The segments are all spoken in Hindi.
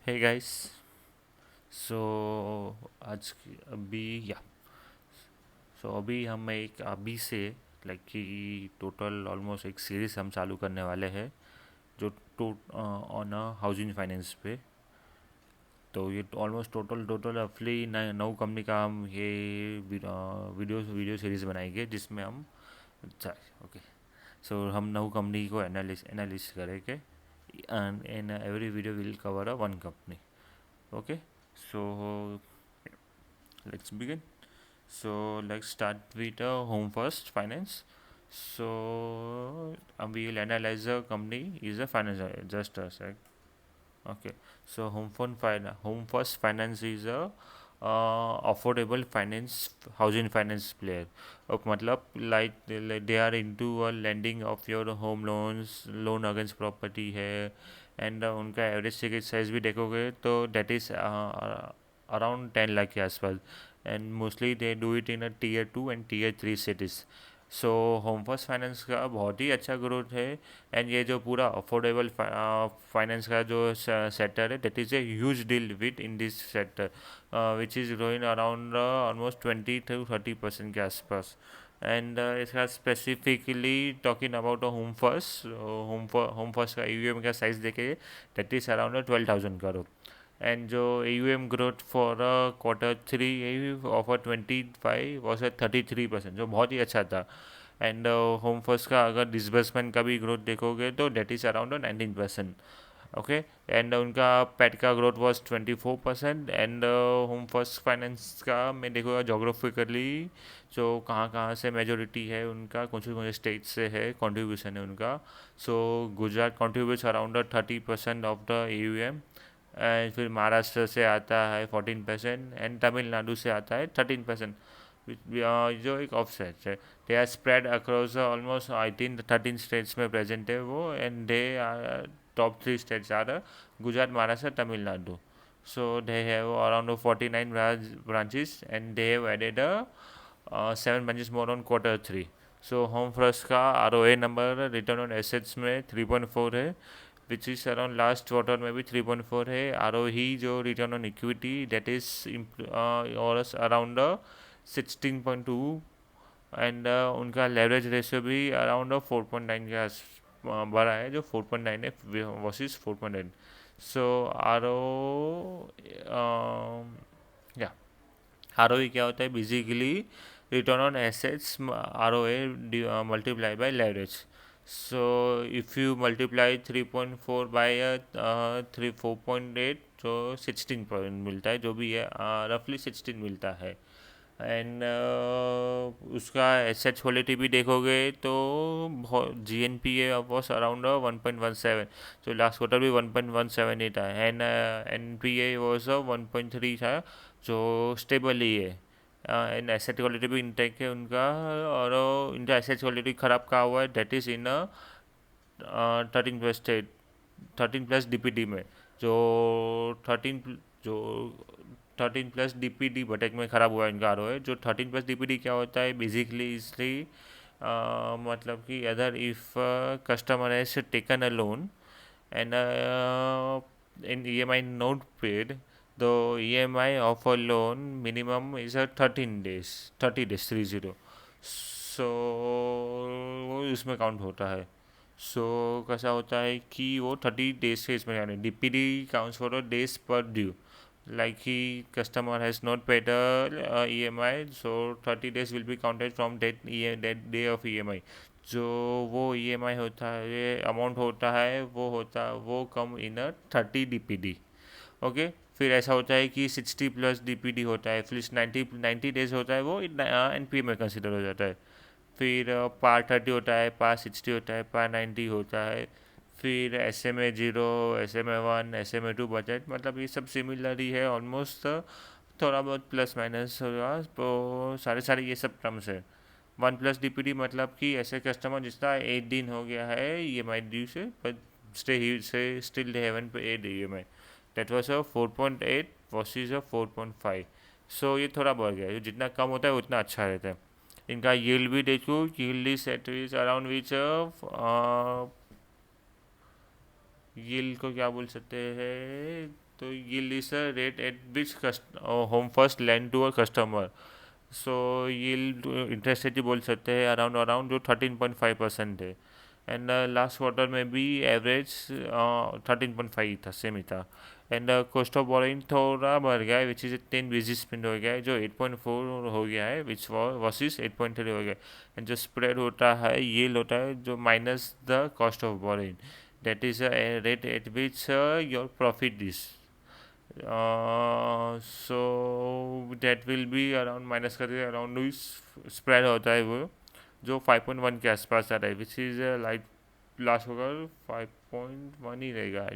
Hey guys. सो आज अभी या अभी हम एक अभी से लाइक कि टोटल ऑलमोस्ट एक सीरीज हम चालू करने वाले हैं जो टो ऑन अ हाउसिंग फाइनेंस पे। तो ये ऑलमोस्ट टोटल टोटल रफली 9 कंपनी का हम ये वीडियो वीडियो सीरीज बनाएंगे जिसमें हम ओके। सो हम 9 कंपनी को एनालिस करेंगे and every video will cover a one company. Okay. So let's begin. So let's start with Home First Finance. So we will analyze the company is a finance just a sec. Okay. So Home First Finance is a affordable finance housing finance player. मतलब like they are into lending of your home loans, loan against property है एंड उनका एवरेज टिकट साइज भी देखोगे तो डेट इज़ अराउंड 10 लाख के आसपास and mostly they do it in tier 2 and tier 3 cities. So home first finance का बहुत ही अच्छा ग्रोथ है एंड ये जो पूरा अफोर्डेबल फाइनेंस का जो सेक्टर है that is a huge deal with in this sector which is growing around almost 20 to 30% के आसपास. एंड इसका specifically talking about home first home first का यूएम का साइज देखे that is around 12,000 crore. And जो AUM growth for Q3 of 25 was at 33% जो बहुत ही अच्छा था. एंड होम फर्स्ट का अगर डिसबर्समेंट का भी ग्रोथ देखोगे तो that is around 19%. Okay. And उनका पैट का growth was 24%. And home first finance का मैं देखूँगा जोग्राफिकली जो कहाँ कहाँ से मेजोरिटी है उनका कौन से स्टेट से है कंट्रीब्यूशन है उनका. So Gujarat contributes around 30% of the AUM. And फिर महाराष्ट्र से आता है 14% एंड तमिलनाडु से आता है 13%. जो एक ऑफसेट है they are spread across almost I think 13 states में प्रेजेंट है वो and they top 3 states are Gujarat Maharashtra Tamil Nadu. So they have around 49 branches and they have added 7 branches more on Q3. So Home First का ROA number return on assets में 3.4 है which is around last quarter में भी 3.4 है. ROE जो return on equity that is और अराउंड 16.2. एंड उनका लेवरेज रेशियो भी अराउंड 4.9 के आस बड़ा है जो 4.9 है वर्सेस 4.8. सो या ROE क्या होता है basically return on assets ROA multiply by leverage. So if you multiply 3.4 by 4.8 तो 16 मिलता है जो भी है रफली 16 मिलता है. एंड उसका एसेट क्वालिटी भी देखोगे तो GNPA वॉज अराउंड 1.17 जो लास्ट क्वार्टर भी 1.17 ही था. एंड NPA वॉज 1.3 था जो स्टेबल ही है. एंड एसेट क्वालिटी भी इंटेक है उनका और इनका एसेट क्वालिटी ख़राब कहा हुआ है दैट इज़ इन 13+ DPD में जो 13+ DPD बटेक में ख़राब हुआ है इनका ROA. जो 13+ DPD क्या होता है बेसिकली इसलिए मतलब कि other if customer has taken a loan and in EMI not paid, the EMI of a loan minimum is a 13 days, 30 days 30. So वो इसमें काउंट होता है. सो कैसा होता है कि वो 30 days के इसमें यानी DPD काउंट्स फॉर डेज पर due. Like he customer has not paid EMI, so 30 days will be counted from that day of EMI. जो वो EMI होता है अमाउंट होता है वो कम इन 30 DPD. ओके. फिर ऐसा होता है कि 60+ DPD होता है फिर 90 डेज होता है वो NPA में कंसिडर हो जाता है. फिर पार 30 होता है पार 60 होता है पार 90 होता है. फिर SMA 0 SMA 1 SMA 2 बजट मतलब ये सब सिमिलर ही है ऑलमोस्ट. थोड़ा बहुत प्लस माइनस होगा तो सारे ये सब टर्म्स है. 1+ DPD मतलब कि ऐसे कस्टमर जिसका 8 दिन हो गया है EMI ड्यू से but still they haven't paid EMI. That was 4.8 versus 4.5. सो ये थोड़ा बढ़ गया है जितना कम होता है उतना अच्छा रहता है. इनका यील्ड भी देखो yield is at is around which yield को क्या बोल सकते हैं तो yield is a rate at which home first lend to a customer. So yield interest rate ही बोल सकते हैं अराउंड अराउंड जो 13.5% है. एंड लास्ट क्वार्टर में भी एवरेज 13.5 था, सेम ही था. एंड कॉस्ट ऑफ बोरिंग थोड़ा बढ़ गया है विच इज़ 10 बेसिस पॉइंट हो गया है, जो 8.4 हो गया है विच वर्सेस 8.3 हो गया. एंड जो स्प्रेड होता है ये होता है जो minus the cost of boring, that is a rate at which your profit is. So that will be around minus करके अराउंड स्प्रेड होता है वो जो 5.1 के आसपास आ रहा है विच इज़ लाइक लास्ट होगा 5.1 ही रहेगा,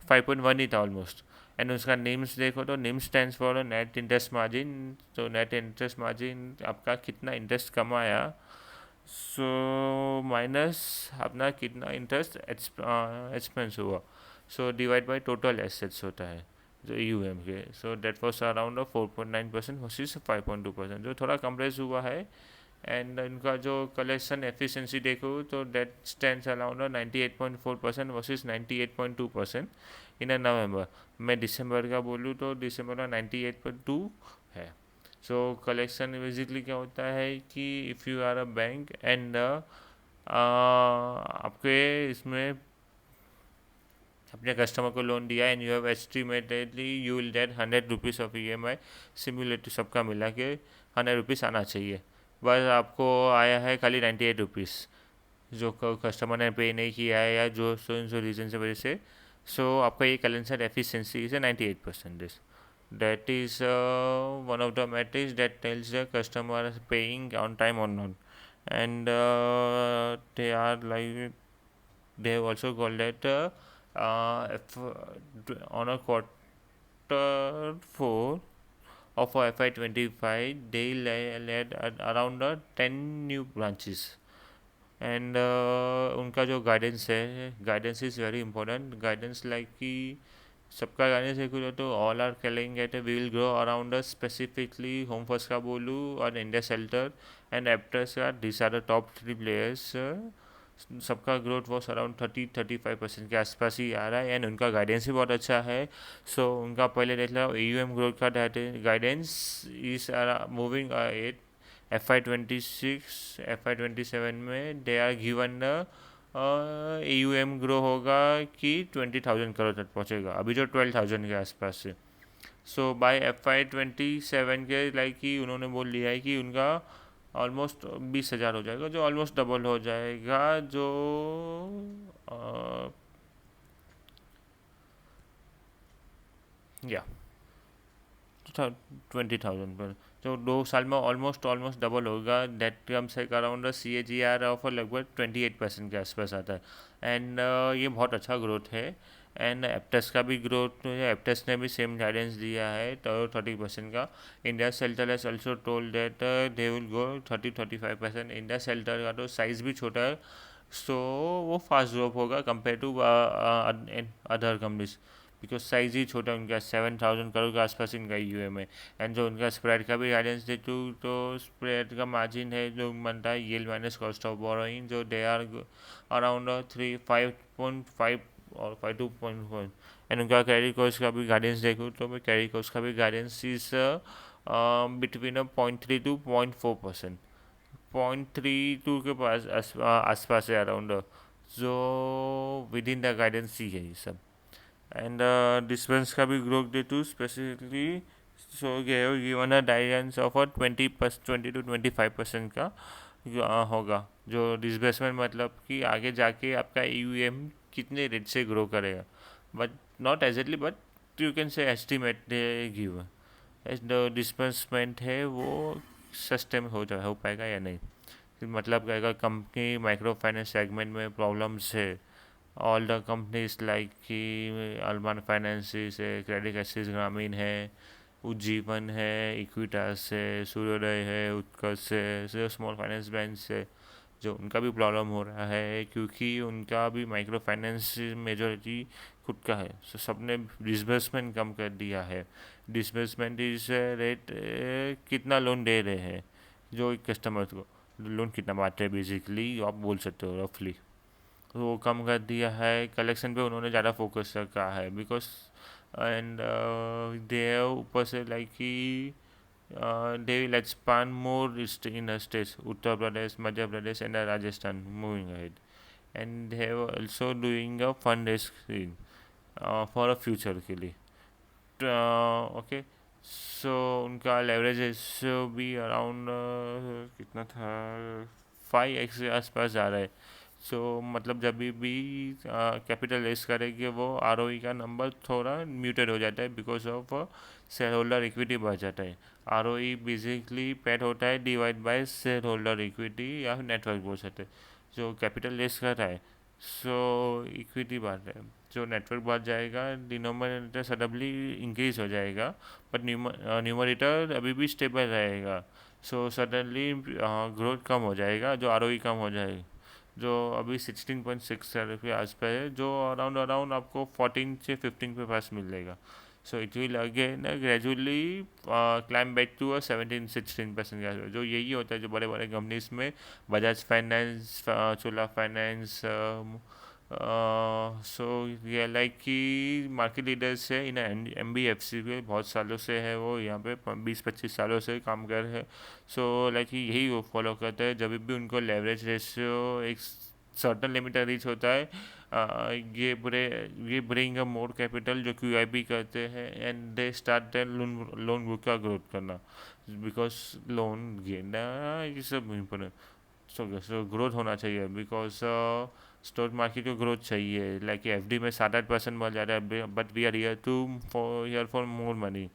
5.1 ही था ऑलमोस्ट. एंड उसका नेम्स देखो तो name stands for net interest margin. तो नेट इंटरेस्ट मार्जिन आपका कितना इंटरेस्ट कमाया, सो माइनस अपना कितना इंटरेस्ट एक्सपेंस हुआ, so divide by total assets होता है जो यूएम के. सो डेट वॉज अराउंड 4.9% वर्सेस 5.2%, जो थोड़ा कंप्रेस हुआ है. एंड इनका जो कलेक्शन एफिशिएंसी देखो तो डेट स्टैंड्स अराउंड 98.4% वर्सेस 98.2% इन नवंबर. मैं दिसंबर का बोलूँ तो दिसंबर का 98.2 है. सो कलेक्शन बेसिकली क्या होता है कि if you are a bank and आपके इसमें अपने कस्टमर को लोन दिया and you have estimatedly you will get 100 rupees of EMI cumulative सबका मिला के 100 रुपीज़ आना चाहिए, बस आपको आया है खाली 98 रुपीज़, जो कस्टमर ने पे नहीं किया है या जो सो रीज़न से वजह से. सो आपका ये collection efficiency is 98%. That is one of the metrics that tells the customer is paying on time or not. And they are like they have also called that if, on a quarter 4 of FY25 they led at around 10 new branches. And उनका जो गाइडेंस है, guidance is very important. Guidance like कि सबका गाइडेंस देखो तो all are telling that we will grow around specifically home first का बोलूँ और इंडिया शेल्टर एंड एप्टर्स का, this are the top 3 players. सबका ग्रोथ वॉस अराउंड 30-35% के आसपास ही आ रहा है. एंड उनका गाइडेंस भी बहुत अच्छा है. सो उनका पहले देख लो AUM ग्रोथ का guidance is moving at FY26 FY27 में they are given AUM grow होगा कि 20,000 करोड़ तक पहुँचेगा, अभी जो 12,000 के आसपास से. सो बाय FY27 के लाइक कि उन्होंने बोल लिया है कि उनका ऑलमोस्ट 20,000 हो जाएगा, जो ऑलमोस्ट डबल हो जाएगा, जो या 20,000 पर, जो 2 साल में ऑलमोस्ट डबल होगा. डेट कम्स एक अराउंड CAGR ऑफ लगभग 28% के आसपास आता है. एंड ये बहुत अच्छा ग्रोथ है. एंड एप्टेस का भी ग्रोथ है, एप्टेस ने भी सेम गाइडेंस दिया है तो 30% का. India Shelter has also told that they will go 30-35%. India Shelter का तो साइज़ भी छोटा है, सो वो फास्ट ग्रोथ होगा compare to other companies, because size ही छोटा उनका 7,000 करोड़ के आसपास इनका EUM है. एंड जो उनका स्प्रेड का भी गाइडेंस दे तो स्प्रेड का मार्जिन है जो बनता है yield minus cost of borrowing, जो दे आर अराउंड 5.5 और 5.2. एंड उनका कैरी कॉस्ट का भी गाइडेंस देखूँ तो मैं कैरी कॉस्ट का भी गाइडेंस इज बिटवीन 0.3 to 0.4%, 0.32 के पास आसपास है अराउंड, जो विद इन द गाइडेंस ही है ये सब. एंड डिस्पेंस का भी growth they to specifically so given a guidance of 20-25% का होगा, जो डिसबर्समेंट मतलब कि आगे जाके आपका EUM कितने रेट से ग्रो करेगा, but not exactly, but you can say estimate give जो डिस्बर्समेंट है वो सस्टेन हो पाएगा या नहीं. मतलब अगर कंपनी माइक्रो फाइनेंस सेगमेंट में प्रॉब्लम्स है, ऑल द कंपनीज लाइक कि अरमान फाइनेंसिस है, क्रेडिट एक्सिस ग्रामीण है, उज्जीवन है, इक्विटास है, सूर्योदय है, उत्कर्ष है, स्मॉल फाइनेंस बैंक है, जो उनका भी प्रॉब्लम हो रहा है क्योंकि उनका भी माइक्रो फाइनेंस मेजोरिटी खुद का है. सो सबने डिसबर्समेंट कम कर दिया है. डिसबर्समेंट इज रेट कितना लोन दे रहे हैं, जो एक कस्टमर को लोन कितना बांटते हैं बेसिकली आप बोल सकते हो रफली, वो कम कर दिया है. कलेक्शन पे उन्होंने ज़्यादा फोकस रखा है बिकॉज एंड दे हैव ऊपर से लाइक कि they will expand more in the states Uttar Pradesh, Madhya Pradesh and Rajasthan moving ahead, and they have also doing a fundraising for a future के लिए. ओके, सो उनका लेवरेज रेशियो भी अराउंड कितना था, 5x के आसपास जा रहा है. सो मतलब जब भी कैपिटल रेस करेंगे वो आर का नंबर थोड़ा म्यूटेड हो जाता है because of share holder equity बढ़ जाता है. आर बेसिकली पेड होता है divide by share holder equity या नेटवर्क बोल सकते हैं. जो कैपिटल रेस कर रहा है सो इक्विटी बढ़ रहा है, जो नेटवर्क बढ़ जाएगा डिनोमिनेटर सडनली इंक्रीज हो जाएगा बट न्यूमरेटर अभी भी स्टेबल रहेगा. सो सडनली ग्रोथ कम हो जाएगा, जो आर कम हो जाएगा, जो अभी 16.6 के आसपास है, जो अराउंड अराउंड आपको 14 से 15 पे पास मिल जाएगा. So it will again gradually climb back to 17-16% के आसपास. जो यही होता है जो बड़े बड़े कंपनीज में Bajaj finance, Chola finance, so ये लाइक कि मार्केट लीडर्स है इन एम बी एफ सी पे, बहुत सालों से है वो यहाँ पे 20-25 सालों से काम कर रहे हैं. सो लाइक यही वो फॉलो करते हैं. जब भी उनको लेवरेज रेशियो एक सर्टन लिमिट रीच होता है, ये ब्रिंग अ मोर कैपिटल जो QIP करते हैं and they start their loan book का ग्रोथ करना बिकॉज लोन गेना ये सब इम्पोर्टेंट. सो ग्रोथ होना चाहिए बिकॉज स्टॉक मार्केट को ग्रोथ चाहिए. लाइक FD में 7-8% बढ़ जाता है but we are here to for more money.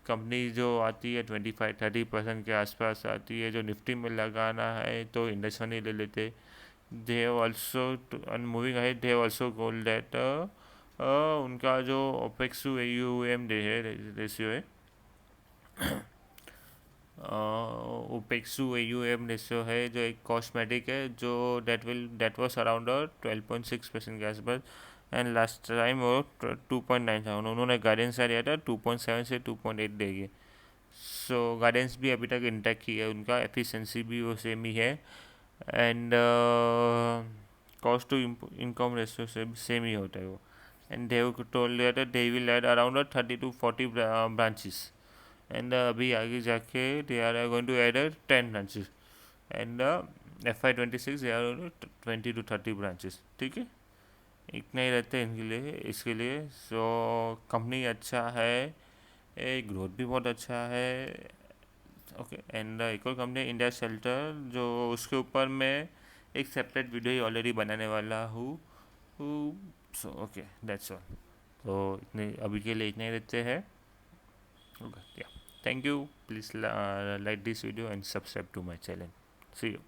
Company जो आती है 25-30% के आसपास आती है, जो निफ्टी में लगाना है तो इंडस मनी ले लेते. They have also and moving ahead they have also goal that उनका जो ओपेक्स टू AUM रेशियो है, ओपेक्स टू AUM रेशियो है जो एक कॉस्मेटिक है, जो दैट वाज अराउंड 12.6% के आसपास. एंड लास्ट टाइम वो 2.9 था. उन्होंने गाइडेंस दिया था 2.7 से 2.8 देगी. सो गाइडेंस भी अभी तक इंटैक्ट की है, उनका एफिशिएंसी भी वो सेम ही है and cost to income ratio से सेम ही होता है वो. And they told that they will add around 30-40 branches and अभी आगे जाके they are going to add 10 branches and FY26 they are 20-30 branches. ठीक है, इतना ही रहते हैं इनके लिए इसके लिए. सो कंपनी अच्छा है, ग्रोथ भी बहुत अच्छा है. ओके, एंड एक और कंपनी इंडिया शेल्टर, जो उसके ऊपर मैं एक सेपरेट वीडियो ही ऑलरेडी बनाने वाला हूँ. So okay, that's all. तो इतने अभी के लिए इतने ही रहते हैं. ओके, या thank you. Please like this video and subscribe to my channel. See you.